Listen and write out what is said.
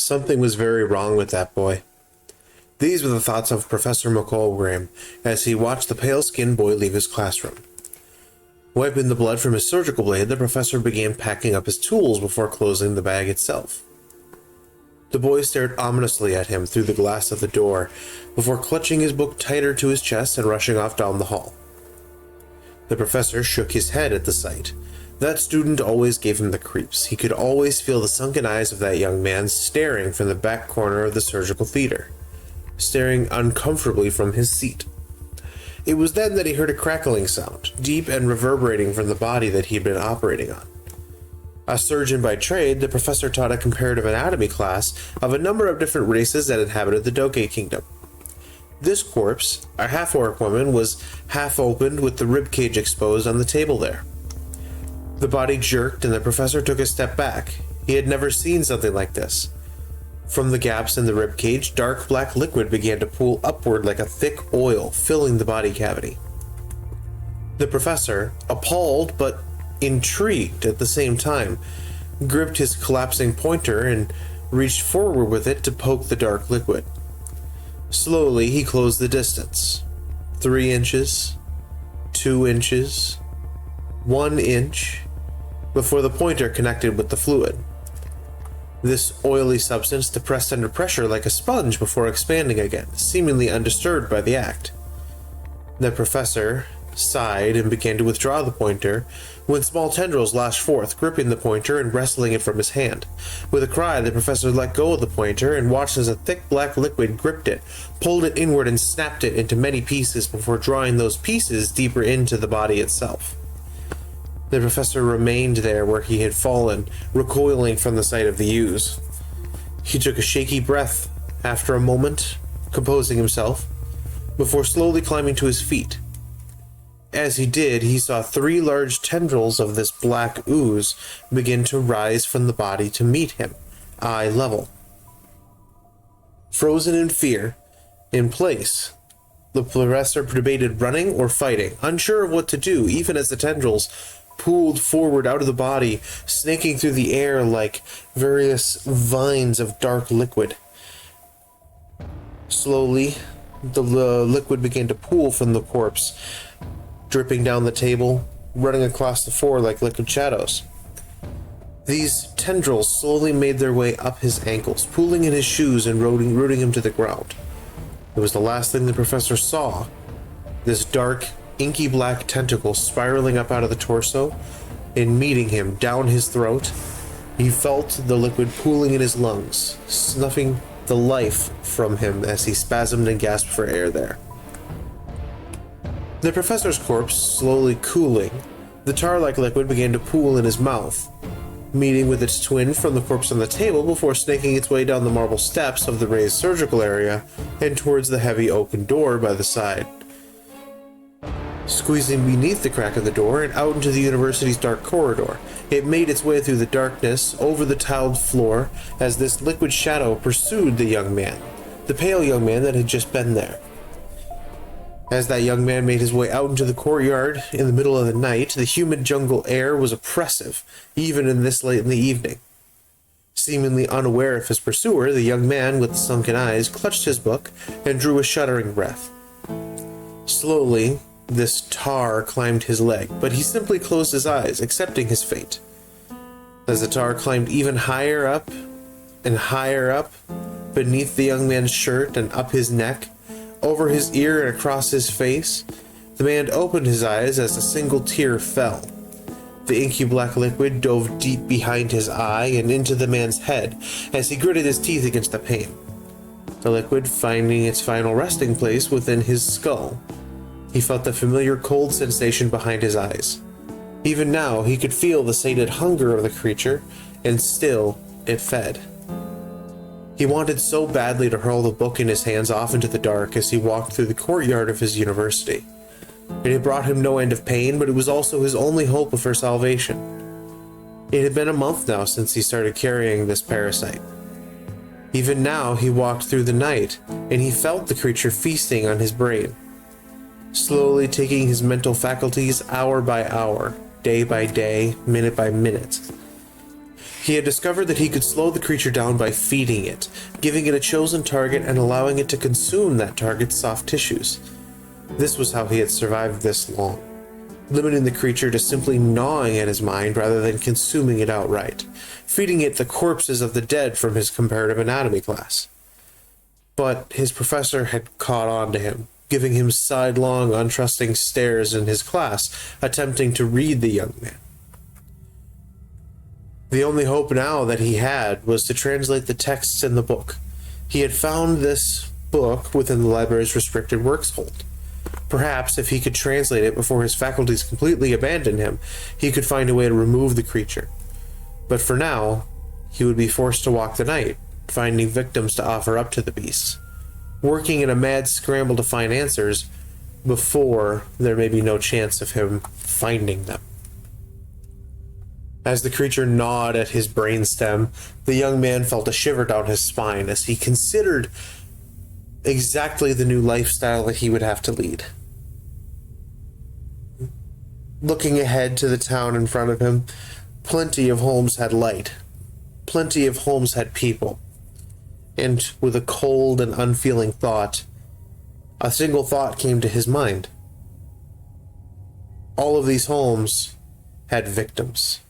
Something was very wrong with that boy. These were the thoughts of Professor McColgram as he watched the pale-skinned boy leave his classroom. Wiping the blood from his surgical blade, the professor began packing up his tools before closing the bag itself. The boy stared ominously at him through the glass of the door before clutching his book tighter to his chest and rushing off down the hall. The professor shook his head at the sight. That student always gave him the creeps. He could always feel the sunken eyes of that young man staring from the back corner of the surgical theater, staring uncomfortably from his seat. It was then that he heard a crackling sound, deep and reverberating from the body that he had been operating on. A surgeon by trade, the professor taught a comparative anatomy class of a number of different races that inhabited the Doge Kingdom. This corpse, a half-orc woman, was half opened with the ribcage exposed on the table there. The body jerked and the professor took a step back. He had never seen something like this. From the gaps in the ribcage, dark black liquid began to pool upward like a thick oil, filling the body cavity. The professor, appalled but intrigued at the same time, gripped his collapsing pointer and reached forward with it to poke the dark liquid. Slowly, he closed the distance. 3 inches, 2 inches, 1 inch, before the pointer connected with the fluid. This oily substance depressed under pressure like a sponge before expanding again, seemingly undisturbed by the act. The professor sighed and began to withdraw the pointer when small tendrils lashed forth, gripping the pointer and wresting it from his hand. With a cry, the professor let go of the pointer and watched as a thick black liquid gripped it, pulled it inward and snapped it into many pieces before drawing those pieces deeper into the body itself. The professor remained there where he had fallen, recoiling from the sight of the ooze. He took a shaky breath after a moment, composing himself, before slowly climbing to his feet. As he did, he saw 3 large tendrils of this black ooze begin to rise from the body to meet him, eye level. Frozen in fear, in place, the professor debated running or fighting, unsure of what to do, even as the tendrils pooled forward out of the body, snaking through the air like various vines of dark liquid. Slowly, the liquid began to pool from the corpse, dripping down the table, running across the floor like liquid shadows. These tendrils slowly made their way up his ankles, pooling in his shoes and rooting him to the ground. It was the last thing the professor saw. This dark, inky black tentacle spiraling up out of the torso and meeting him down his throat. He felt the liquid pooling in his lungs, snuffing the life from him as he spasmed and gasped for air there. The professor's corpse slowly cooling, the tar-like liquid began to pool in his mouth, meeting with its twin from the corpse on the table before snaking its way down the marble steps of the raised surgical area and towards the heavy oaken door by the side. Squeezing beneath the crack of the door and out into the university's dark corridor, it made its way through the darkness over the tiled floor as this liquid shadow pursued the young man, the pale young man that had just been there. As that young man made his way out into the courtyard in the middle of the night, the humid jungle air was oppressive, even in this late in the evening. Seemingly unaware of his pursuer, the young man with the sunken eyes clutched his book and drew a shuddering breath. Slowly, this tar climbed his leg, but he simply closed his eyes, accepting his fate. As the tar climbed even higher up and higher up, beneath the young man's shirt and up his neck, over his ear and across his face, the man opened his eyes as a single tear fell. The inky black liquid dove deep behind his eye and into the man's head as he gritted his teeth against the pain. The liquid finding its final resting place within his skull. He felt the familiar cold sensation behind his eyes. Even now, he could feel the sated hunger of the creature, and still, it fed. He wanted so badly to hurl the book in his hands off into the dark as he walked through the courtyard of his university. It had brought him no end of pain, but it was also his only hope for salvation. It had been a month now since he started carrying this parasite. Even now, he walked through the night, and he felt the creature feasting on his brain, slowly taking his mental faculties hour by hour, day by day, minute by minute. He had discovered that he could slow the creature down by feeding it, giving it a chosen target and allowing it to consume that target's soft tissues. This was how he had survived this long, limiting the creature to simply gnawing at his mind rather than consuming it outright, feeding it the corpses of the dead from his comparative anatomy class. But his professor had caught on to him, giving him sidelong, untrusting stares in his class, attempting to read the young man. The only hope now that he had was to translate the texts in the book. He had found this book within the library's restricted works hold. Perhaps if he could translate it before his faculties completely abandoned him, he could find a way to remove the creature. But for now, he would be forced to walk the night, finding victims to offer up to the beasts, working in a mad scramble to find answers before there may be no chance of him finding them. As the creature gnawed at his brainstem, the young man felt a shiver down his spine as he considered exactly the new lifestyle that he would have to lead. Looking ahead to the town in front of him, plenty of homes had light. Plenty of homes had people. And with a cold and unfeeling thought, a single thought came to his mind. All of these homes had victims.